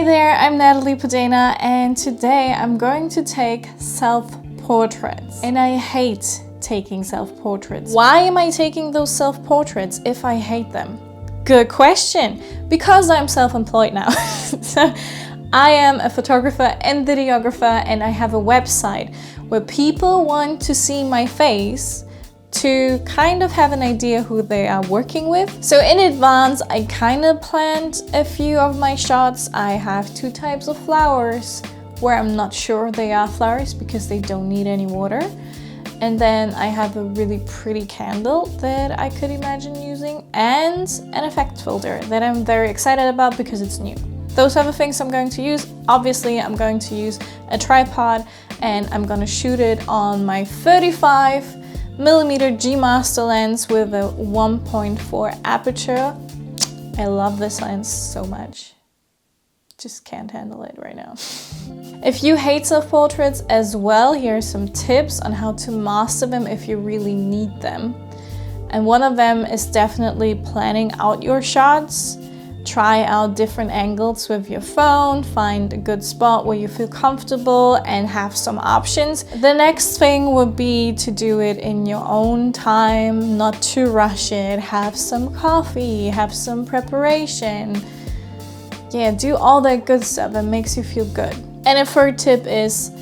Hey there, I'm Natalie Podena, and today I'm going to take self-portraits. And I hate taking self-portraits. Why am I taking those self-portraits if I hate them? Good question. Because I'm self-employed now. So I am a photographer and videographer, and I have a website where people want to see my face to kind of have an idea who they are working with. So in advance, I kind of planned a few of my shots. I have two types of flowers where I'm not sure they are flowers because they don't need any water. And then I have a really pretty candle that I could imagine using, and an effect filter that I'm very excited about because it's new. Those are the things I'm going to use. Obviously, I'm going to use a tripod, and I'm gonna shoot it on my 35mm G Master lens with a 1.4 aperture. I love this lens so much. Just can't handle it right now. If you hate self-portraits as well, here are some tips on how to master them if you really need them. And one of them is definitely planning out your shots. Try out different angles with your phone, find a good spot where you feel comfortable and have some options. The next thing would be to do it in your own time, not to rush it. Have some coffee, have some preparation. Yeah, do all that good stuff that makes you feel good. And a third tip is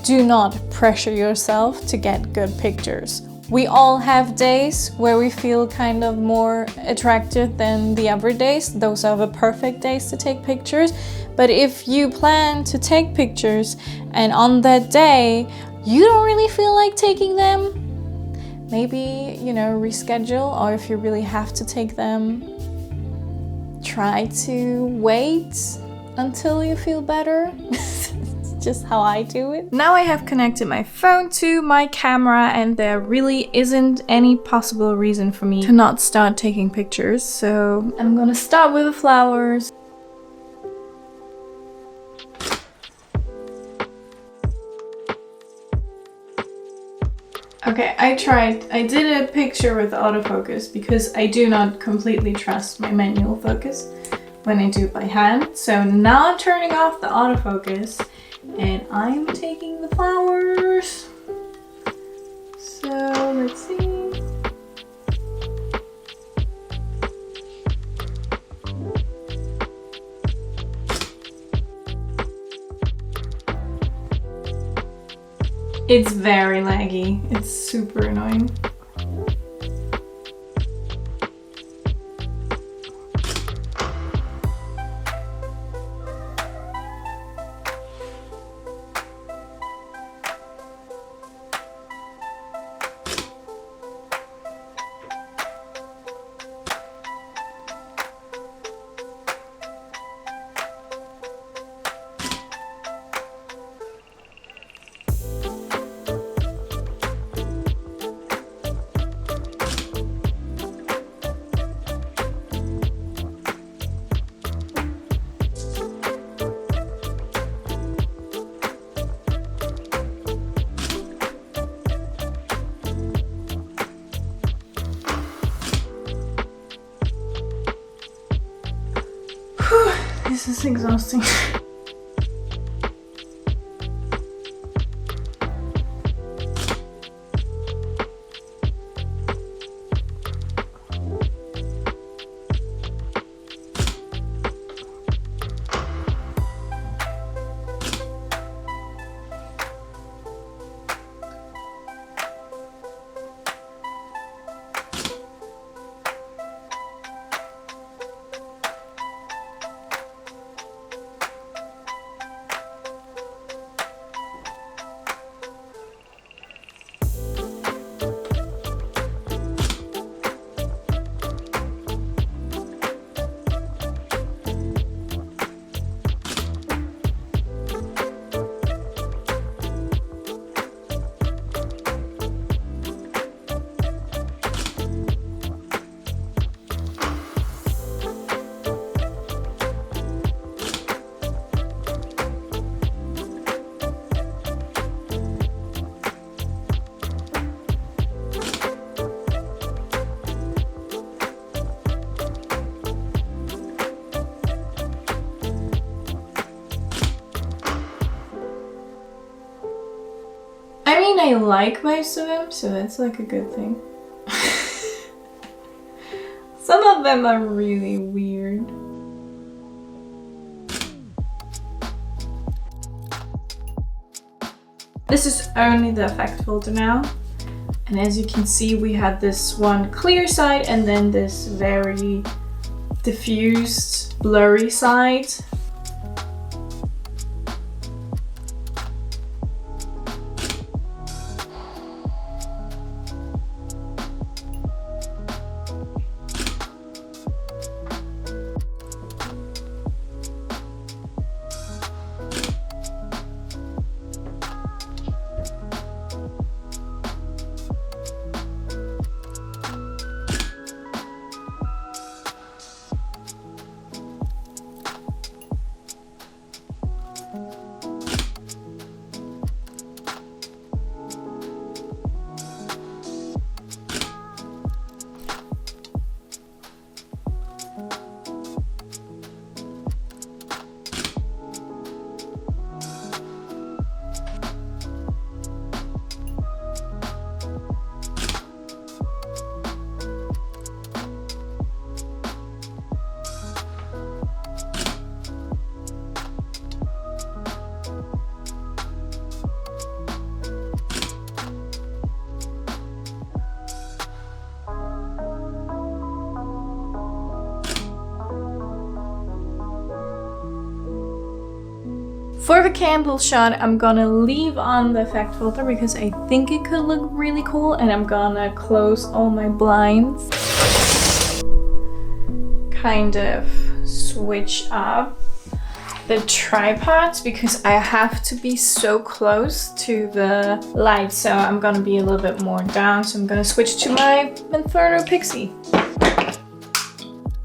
do not pressure yourself to get good pictures. We all have days where we feel kind of more attractive than the other days. Those are the perfect days to take pictures. But if you plan to take pictures and on that day you don't really feel like taking them, maybe, reschedule, or if you really have to take them, try to wait until you feel better. Just how I do it. Now I have connected my phone to my camera, and there really isn't any possible reason for me to not start taking pictures. So I'm gonna start with the flowers. Okay, I did a picture with autofocus because I do not completely trust my manual focus when I do it by hand. So now I'm turning off the autofocus and I'm taking the flowers. So let's see. It's very laggy. It's super annoying. This is exhausting. mean, I like most of them, so that's like a good thing. Some of them are really weird. This is only the effect filter now. And as you can see, we had this one clear side and then this very diffused, blurry side. For the candle shot, I'm gonna leave on the effect filter because I think it could look really cool, and I'm gonna close all my blinds. Kind of switch up the tripods because I have to be so close to the light, so I'm gonna be a little bit more down, so I'm gonna switch to my Inferno Pixie.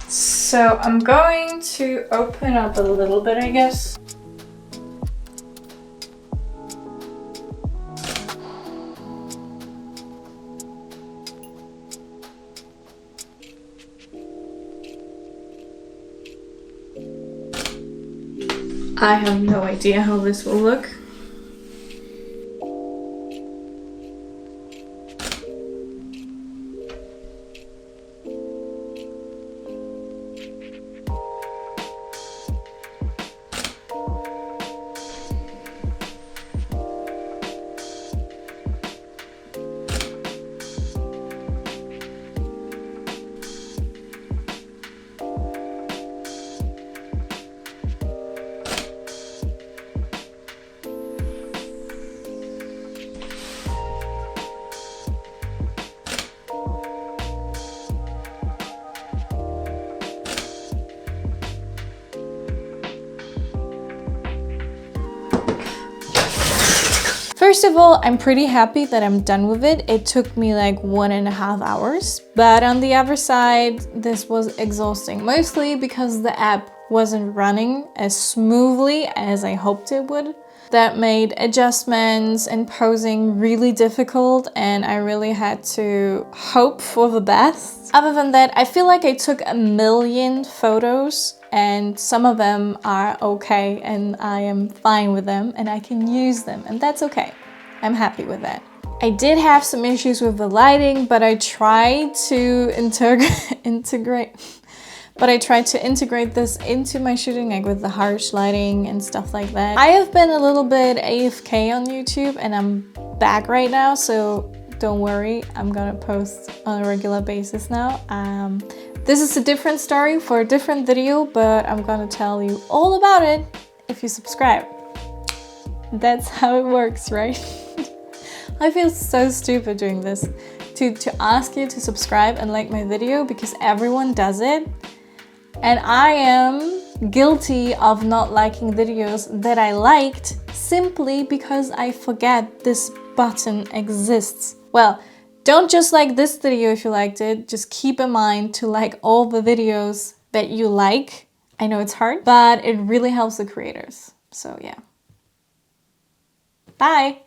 So I'm going to open up a little bit, I guess. I have no idea how this will look. First of all, I'm pretty happy that I'm done with it. It took me like 1.5 hours, but on the other side, this was exhausting, mostly because the app wasn't running as smoothly as I hoped it would. That made adjustments and posing really difficult, and I really had to hope for the best. Other than that, I feel like I took 1,000,000 photos, and some of them are okay, and I am fine with them, and I can use them, and that's okay. I'm happy with that. I did have some issues with the lighting, but I tried to integrate this into my shooting, like with the harsh lighting and stuff like that. I have been a little bit AFK on YouTube, and I'm back right now, so don't worry, I'm gonna post on a regular basis now. This is a different story for a different video, but I'm gonna tell you all about it if you subscribe. That's how it works, right? I feel so stupid doing this, to ask you to subscribe and like my video because everyone does it. And I am guilty of not liking videos that I liked simply because I forget this button exists. Well, don't just like this video if you liked it, just keep in mind to like all the videos that you like. I know it's hard, but it really helps the creators. So yeah. Bye!